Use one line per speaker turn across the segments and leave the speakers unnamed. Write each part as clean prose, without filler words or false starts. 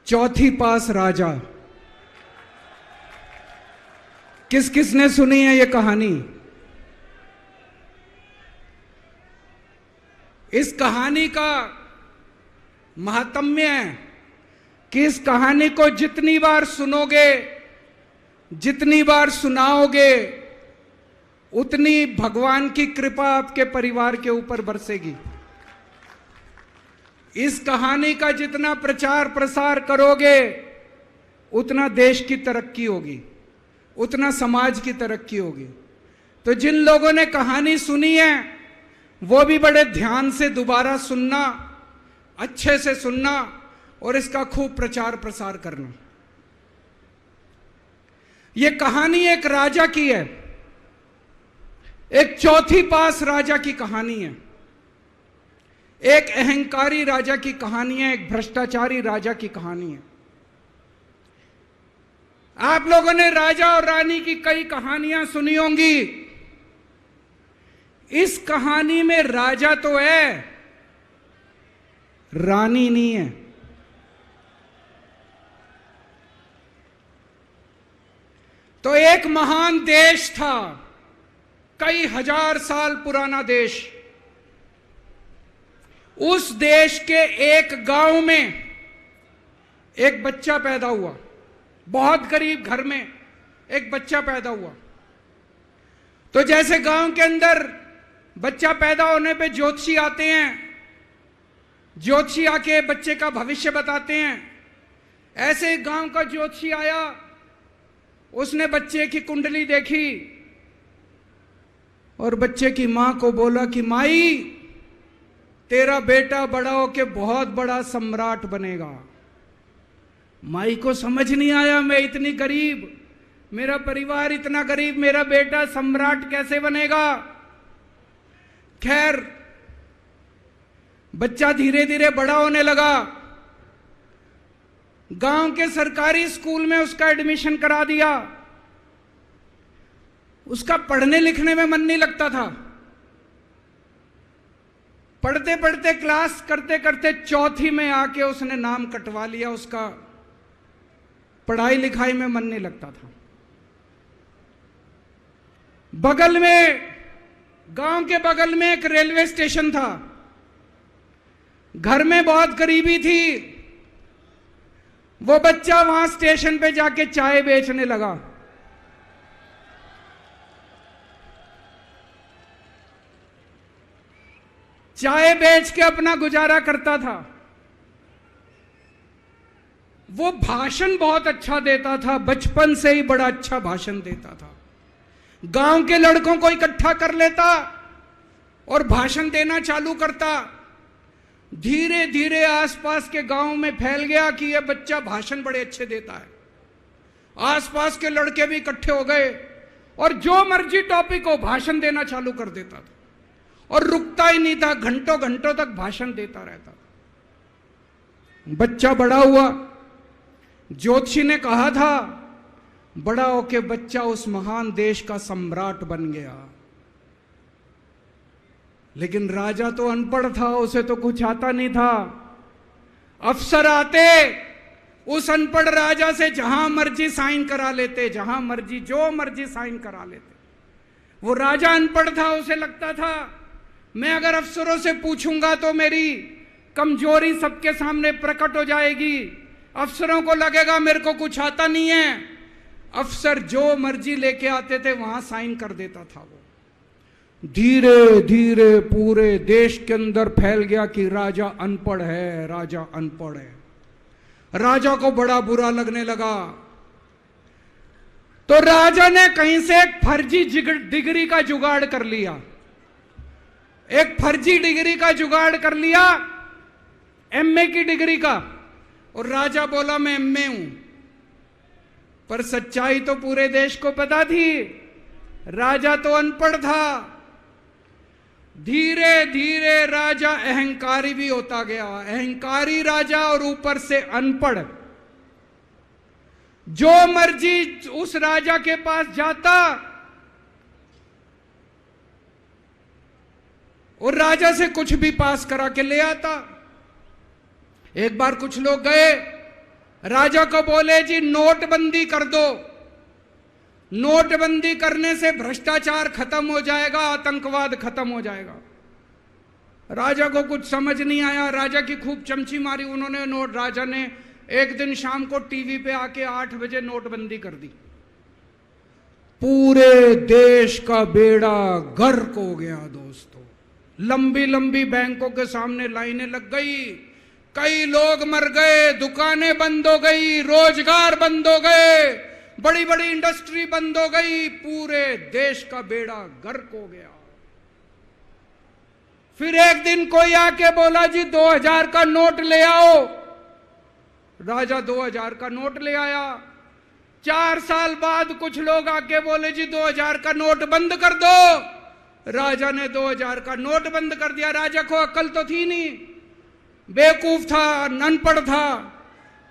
चौथी पास राजा। किस किसने सुनी है ये कहानी? इस कहानी का महात्म्य है कि इस कहानी को जितनी बार सुनोगे, जितनी बार सुनाओगे, उतनी भगवान की कृपा आपके परिवार के ऊपर बरसेगी। इस कहानी का जितना प्रचार प्रसार करोगे, उतना देश की तरक्की होगी, उतना समाज की तरक्की होगी। तो जिन लोगों ने कहानी सुनी है वो भी बड़े ध्यान से दोबारा सुनना, अच्छे से सुनना और इसका खूब प्रचार प्रसार करना। ये कहानी एक राजा की है, एक चौथी पास राजा की कहानी है, एक अहंकारी राजा की कहानी है, एक भ्रष्टाचारी राजा की कहानी है। आप लोगों ने राजा और रानी की कई कहानियां सुनी होंगी। इस कहानी में राजा तो है, रानी नहीं है। तो एक महान देश था, कई हजार साल पुराना देश। उस देश के एक गांव में एक बच्चा पैदा हुआ, बहुत गरीब घर में एक बच्चा पैदा हुआ। तो जैसे गांव के अंदर बच्चा पैदा होने पे ज्योतिषी आते हैं, ज्योतिषी आके बच्चे का भविष्य बताते हैं, ऐसे गांव का ज्योतिषी आया, उसने बच्चे की कुंडली देखी और बच्चे की मां को बोला कि माई, तेरा बेटा बड़ा होके बहुत बड़ा सम्राट बनेगा। माई को समझ नहीं आया, मैं इतनी गरीब, मेरा परिवार इतना गरीब, मेरा बेटा सम्राट कैसे बनेगा। खैर, बच्चा धीरे धीरे बड़ा होने लगा। गांव के सरकारी स्कूल में उसका एडमिशन करा दिया। उसका पढ़ने लिखने में मन नहीं लगता था। पढ़ते पढ़ते, क्लास करते करते चौथी में आके उसने नाम कटवा लिया। उसका पढ़ाई लिखाई में मन नहीं लगता था। बगल में, गांव के बगल में एक रेलवे स्टेशन था। घर में बहुत गरीबी थी। वो बच्चा वहां स्टेशन पे जाके चाय बेचने लगा। चाय बेच के अपना गुजारा करता था। वो भाषण बहुत अच्छा देता था, बचपन से ही बड़ा अच्छा भाषण देता था। गांव के लड़कों को इकट्ठा कर लेता और भाषण देना चालू करता। धीरे धीरे आसपास के गांव में फैल गया कि यह बच्चा भाषण बड़े अच्छे देता है। आसपास के लड़के भी इकट्ठे हो गए और जो मर्जी टॉपिक हो भाषण देना चालू कर देता था और रुकता ही नहीं था, घंटों घंटों तक भाषण देता रहता था। बच्चा बड़ा हुआ। ज्योतिषी ने कहा था बड़ा होके बच्चा उस महान देश का सम्राट बन गया। लेकिन राजा तो अनपढ़ था, उसे तो कुछ आता नहीं था। अफसर आते, उस अनपढ़ राजा से जहां मर्जी साइन करा लेते, जहां मर्जी जो मर्जी साइन करा लेते। वो राजा अनपढ़ था, उसे लगता था मैं अगर अफसरों से पूछूंगा तो मेरी कमजोरी सबके सामने प्रकट हो जाएगी। अफसरों को लगेगा मेरे को कुछ आता नहीं है। अफसर जो मर्जी लेके आते थे वहां साइन कर देता था। वो धीरे धीरे पूरे देश के अंदर फैल गया कि राजा अनपढ़ है, राजा अनपढ़ है। राजा को बड़ा बुरा लगने लगा। तो राजा ने कहीं से एक फर्जी डिग्री का जुगाड़ कर लिया। एक फर्जी डिग्री का जुगाड़ कर लिया, एमए की डिग्री का। और राजा बोला मैं एमए हूं। पर सच्चाई तो पूरे देश को पता थी, राजा तो अनपढ़ था। धीरे धीरे राजा अहंकारी भी होता गया। अहंकारी राजा और ऊपर से अनपढ़। जो मर्जी उस राजा के पास जाता और राजा से कुछ भी पास करा के ले आता। एक बार कुछ लोग गए, राजा को बोले जी नोटबंदी कर दो, नोटबंदी करने से भ्रष्टाचार खत्म हो जाएगा, आतंकवाद खत्म हो जाएगा। राजा को कुछ समझ नहीं आया, राजा की खूब चमची मारी उन्होंने। राजा ने एक दिन शाम को टीवी पे आके 8 बजे नोटबंदी कर दी। पूरे देश का बेड़ा गर्क हो गया दोस्तों। लंबी लंबी बैंकों के सामने लाइनें लग गई, कई लोग मर गए, दुकानें बंद हो गई, रोजगार बंद हो गए, बड़ी बड़ी इंडस्ट्री बंद हो गई, पूरे देश का बेड़ा गर्क हो गया। फिर एक दिन कोई आके बोला जी 2000 का नोट ले आओ। राजा 2000 का नोट ले आया। 4 साल बाद कुछ लोग आके बोले जी 2000 का नोट बंद कर दो। राजा ने 2000 का नोट बंद कर दिया। राजा को अक्ल तो थी नहीं, बेवकूफ था, अनपढ़ था।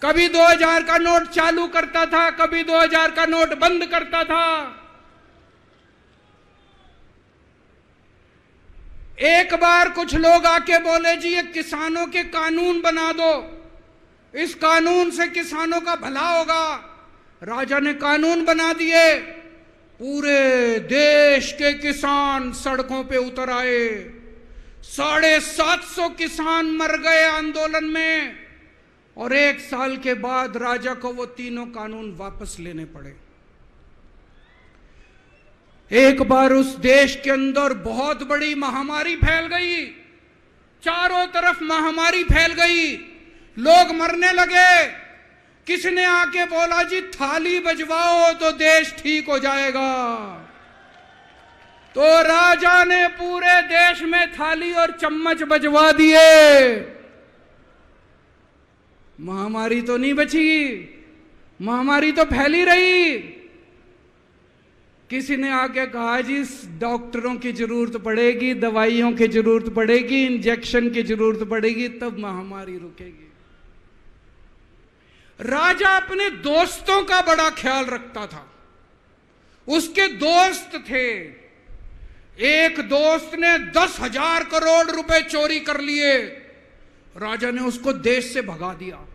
कभी 2000 का नोट चालू करता था, कभी 2000 का नोट बंद करता था। एक बार कुछ लोग आके बोले जी ये किसानों के कानून बना दो, इस कानून से किसानों का भला होगा। राजा ने कानून बना दिए। पूरे देश के किसान सड़कों पे उतर आए। 750 किसान मर गए आंदोलन में, और 1 साल के बाद राजा को वो तीनों कानून वापस लेने पड़े। एक बार उस देश के अंदर बहुत बड़ी महामारी फैल गई, चारों तरफ महामारी फैल गई, लोग मरने लगे। किसी ने आके बोला जी थाली बजवाओ तो देश ठीक हो जाएगा। तो राजा ने पूरे देश में थाली और चम्मच बजवा दिए। महामारी तो नहीं बची, महामारी तो फैली रही। किसी ने आके कहा जी डॉक्टरों की जरूरत पड़ेगी, दवाइयों की जरूरत पड़ेगी, इंजेक्शन की जरूरत पड़ेगी, तब महामारी रुकेगी। राजा अपने दोस्तों का बड़ा ख्याल रखता था। उसके दोस्त थे। एक दोस्त ने 10,000 करोड़ रुपए चोरी कर लिए, राजा ने उसको देश से भगा दिया।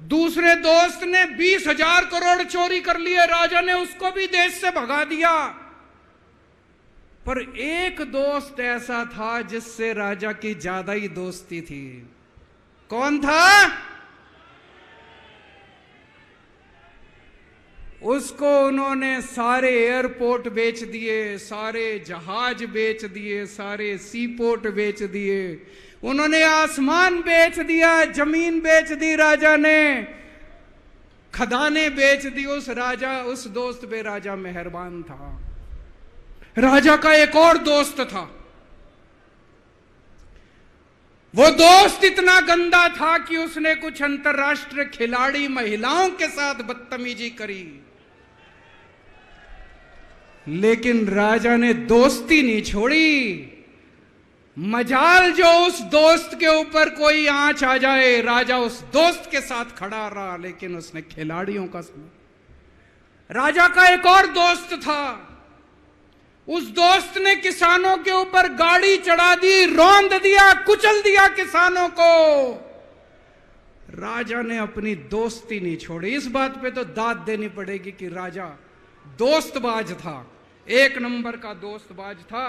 दूसरे दोस्त ने 20,000 करोड़ चोरी कर लिए, राजा ने उसको भी देश से भगा दिया। पर एक दोस्त ऐसा था जिससे राजा की ज्यादा ही दोस्ती थी। कौन था? उसको उन्होंने सारे एयरपोर्ट बेच दिए, सारे जहाज बेच दिए, सारे सीपोर्ट बेच दिए, उन्होंने आसमान बेच दिया, जमीन बेच दी राजा ने, खदानें बेच दी। उस दोस्त पे राजा मेहरबान था। राजा का एक और दोस्त था। वो दोस्त इतना गंदा था कि उसने कुछ अंतर्राष्ट्रीय खिलाड़ी महिलाओं के साथ बदतमीजी करी, लेकिन राजा ने दोस्ती नहीं छोड़ी। मजाल जो उस दोस्त के ऊपर कोई आंच आ जाए, राजा उस दोस्त के साथ खड़ा रहा, लेकिन उसने खिलाड़ियों का सुना। राजा का एक और दोस्त था। उस दोस्त ने किसानों के ऊपर गाड़ी चढ़ा दी, रौंद दिया, कुचल दिया किसानों को। राजा ने अपनी दोस्ती नहीं छोड़ी। इस बात पे तो दाद देनी पड़ेगी कि राजा दोस्तबाज था, 1 नंबर का दोस्तबाज था।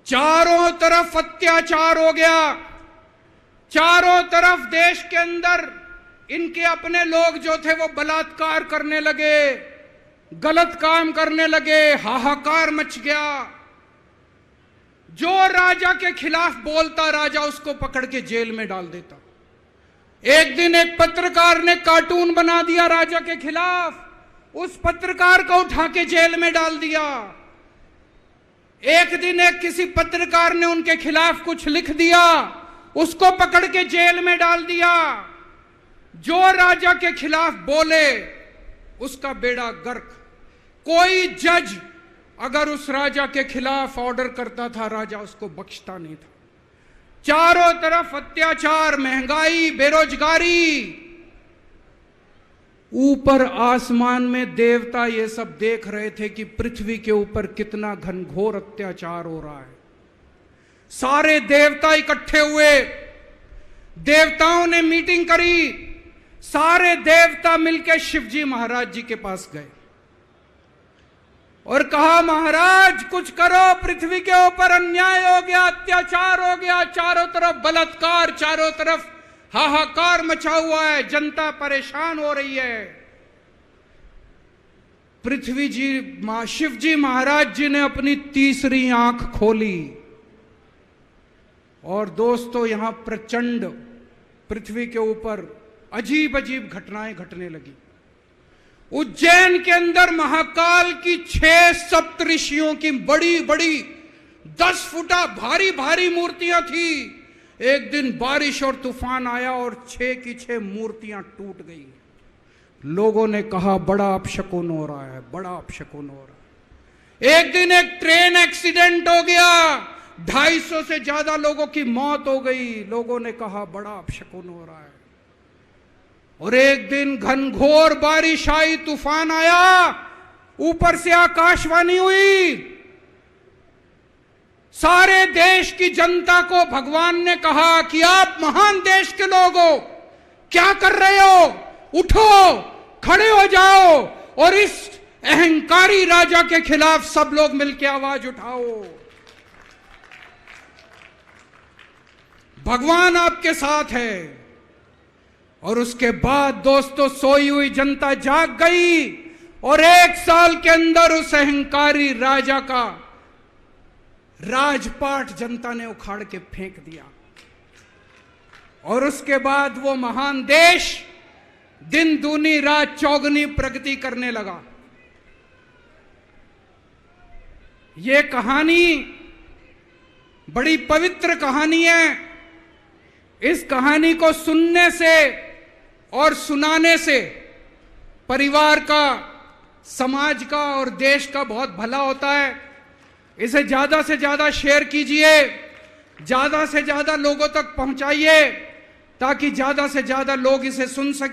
चारों तरफ अत्याचार हो गया, चारों तरफ देश के अंदर इनके अपने लोग जो थे वो बलात्कार करने लगे, गलत काम करने लगे, हाहाकार मच गया। जो राजा के खिलाफ बोलता, राजा उसको पकड़ के जेल में डाल देता। एक दिन एक पत्रकार ने कार्टून बना दिया राजा के खिलाफ, उस पत्रकार को उठा के जेल में डाल दिया। एक दिन एक किसी पत्रकार ने उनके खिलाफ कुछ लिख दिया, उसको पकड़ के जेल में डाल दिया। जो राजा के खिलाफ बोले उसका बेड़ा गर्क। कोई जज अगर उस राजा के खिलाफ ऑर्डर करता था, राजा उसको बख्शता नहीं था। चारों तरफ अत्याचार, महंगाई, बेरोजगारी। ऊपर आसमान में देवता ये सब देख रहे थे कि पृथ्वी के ऊपर कितना घनघोर अत्याचार हो रहा है। सारे देवता इकट्ठे हुए। देवताओं ने मीटिंग करी, सारे देवता मिलकर शिवजी महाराज जी के पास गए और कहा, महाराज कुछ करो, पृथ्वी के ऊपर अन्याय हो गया, अत्याचार हो गया, चारों तरफ बलात्कार, चारों तरफ हाहाकार मचा हुआ है, जनता परेशान हो रही है। पृथ्वी जी शिवजी महाराज जी ने अपनी तीसरी आंख खोली और दोस्तों यहां प्रचंड पृथ्वी के ऊपर अजीब अजीब घटनाएं घटने लगी। उज्जैन के अंदर महाकाल की 6 सप्तऋषियों की बड़ी बड़ी 10 फुटा भारी भारी मूर्तियां थी। एक दिन बारिश और तूफान आया और 6 की 6 मूर्तियां टूट गई। लोगों ने कहा बड़ा अपशकुन हो रहा है, बड़ा अपशकुन हो रहा है। एक दिन एक ट्रेन एक्सीडेंट हो गया, 250 से ज्यादा लोगों की मौत हो गई। लोगों ने कहा बड़ा अपशकुन हो रहा है। और एक दिन घनघोर बारिश आई, तूफान आया, ऊपर से आकाशवाणी हुई, सारे देश की जनता को भगवान ने कहा कि आप महान देश के लोग हो, क्या कर रहे हो, उठो, खड़े हो जाओ और इस अहंकारी राजा के खिलाफ सब लोग मिलकर आवाज उठाओ। भगवान आपके साथ है। और उसके बाद दोस्तों सोई हुई जनता जाग गई और 1 साल के अंदर उस अहंकारी राजा का राजपाट जनता ने उखाड़ के फेंक दिया। और उसके बाद वो महान देश दिन दूनी रात चौगनी प्रगति करने लगा। ये कहानी बड़ी पवित्र कहानी है। इस कहानी को सुनने से और सुनाने से परिवार का, समाज का और देश का बहुत भला होता है। इसे ज्यादा से ज्यादा शेयर कीजिए, ज्यादा से ज्यादा लोगों तक पहुंचाइए ताकि ज्यादा से ज्यादा लोग इसे सुन सकें।